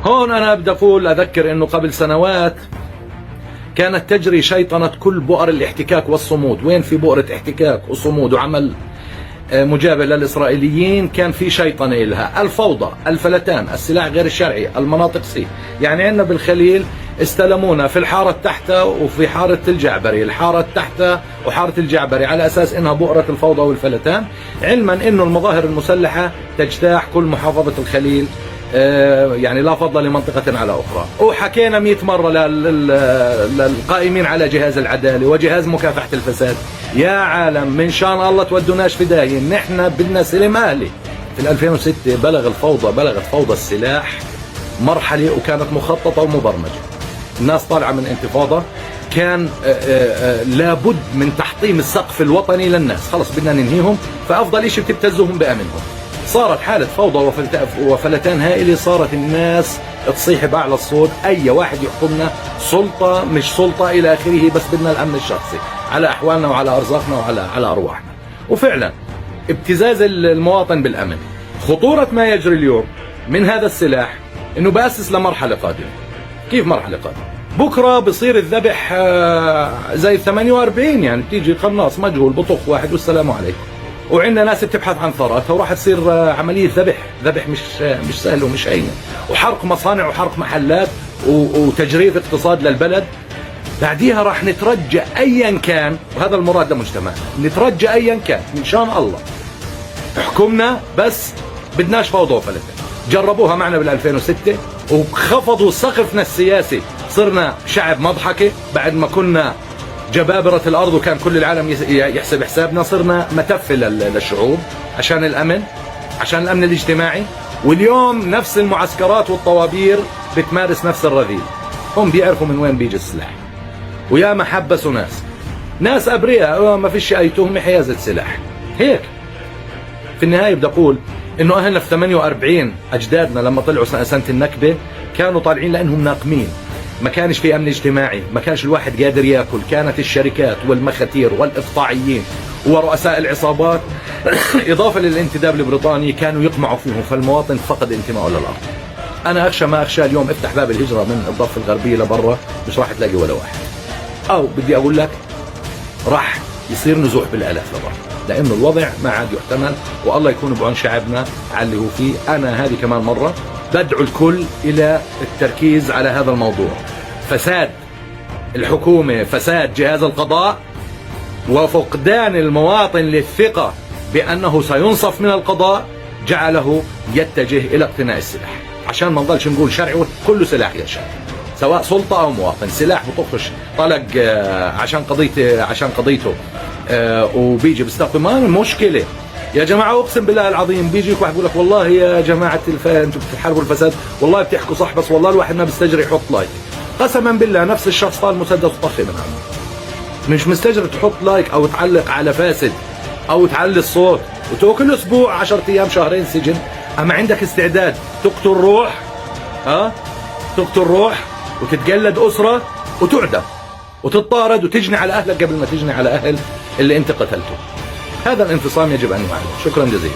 هون أنا أبدأ أقول أذكر أنه قبل سنوات كانت تجري شيطنة كل بؤر الاحتكاك والصمود. وين في بؤرة احتكاك وصمود وعمل مجابه للإسرائيليين كان في شيطنة إلها: الفوضى، الفلتان، السلاح غير الشرعي، المناطق سي. يعني عندنا بالخليل استلمونا في الحارة التحتة وفي حارة الجعبري، الحارة التحتة وحارة الجعبري، على أساس إنها بؤرة الفوضى والفلتان، علما إنه المظاهر المسلحة تجتاح كل محافظة الخليل، يعني لا فضل لمنطقة على أخرى. وحكينا 100 مرة للقائمين على جهاز العدالة وجهاز مكافحة الفساد: يا عالم من شان الله تودوناش في داهية، نحن بدنا سلم أهلي. في 2006 بلغت فوضى السلاح مرحلة وكانت مخططة ومبرمجة. الناس طالعة من انتفاضة، كان لابد من تحطيم السقف الوطني للناس، خلص بدنا ننهيهم، فأفضل إشي بتبتزهم بأمنهم. صارت حالة فوضى وفلتان هائلة، صارت الناس تصيح بأعلى الصوت: أي واحد يحكمنا، سلطة مش سلطة إلى آخره، بس بدنا الأمن الشخصي على أحوالنا وعلى أرزاقنا وعلى أرواحنا. وفعلا ابتزاز المواطن بالأمن. خطورة ما يجري اليوم من هذا السلاح إنه بأسس لمرحلة قادمة. كيف مرحلة قادمة؟ بكرة بصير الذبح زي 48، يعني بتيجي قناص مجهول بطخ واحد والسلام عليكم، وعندنا ناس بتبحث عن ثرواتها، وراح تصير عملية ذبح مش سهل ومش هين، وحرق مصانع وحرق محلات وتجريف اقتصاد للبلد. بعديها راح نترجى أيا كان، وهذا المراد لمجتمعنا، نترجى أيا كان إن شاء الله احكمنا، بس بدناش فوضى وفلتان. جربوها معنا بال2006 وخفضوا سقفنا السياسي، صرنا شعب مضحكة بعد ما كنا جبابرة الأرض وكان كل العالم يحسب حسابنا، صرنا متفة للشعوب عشان الأمن الاجتماعي. واليوم نفس المعسكرات والطوابير بتمارس نفس الرذيل. هم بيعرفوا من وين بيجي السلاح، ويا ما حبسوا ناس أبرياء ما فيش أي تهمة، حيازة سلاح هيك. في النهاية بدي أقول إنه أهلنا في 48 أجدادنا لما طلعوا سنة النكبة كانوا طالعين لأنهم ناقمين، ما كانش في أمن اجتماعي، ما كانش الواحد قادر يأكل، كانت الشركات والمخاتير والإقطاعيين ورؤساء العصابات إضافة للانتداب البريطاني كانوا يقمعوا فيهم، فالمواطن فقد انتمائه للأرض. أنا أخشى ما أخشى اليوم افتح باب الهجرة من الضفة الغربية لبرا مش راح تلاقي ولا واحد، أو بدي أقول لك راح يصير نزوح بالآلاف لبرا، لأنه الوضع ما عاد يحتمل، والله يكون بعون شعبنا على اللي هو فيه. أنا هذه كمان مرة بدعو الكل إلى التركيز على هذا الموضوع: فساد الحكومة، فساد جهاز القضاء، وفقدان المواطن للثقة بأنه سينصف من القضاء جعله يتجه إلى اقتناء السلاح. عشان ما نضلش نقول شرعي، كله سلاح يا شرعي، سواء سلطة أو مواطن. سلاح بطخش طلق عشان قضيته وبيجي بيستقبل، ما مشكلة يا جماعة. أقسم بالله العظيم بيجيك واحد بيقول لك: والله يا جماعة انتوا بتحاربوا الفساد، والله بتحكوا صح، بس والله الواحد ما بيستجري يحط لايك. قسما بالله نفس الشخص طال مسدس وطخي من عنه، مش مستجري تحط لايك أو تعلق على فاسد أو تعلي الصوت وتوكل أسبوع 10 أيام شهرين سجن. أما عندك استعداد تقتل روح وتتجلد أسرة وتعدم وتطارد وتجني على أهلك قبل ما تجني على أهل اللي أنت قتلته. هذا الانفصام يجب أن يعالج. شكرا جزيلا.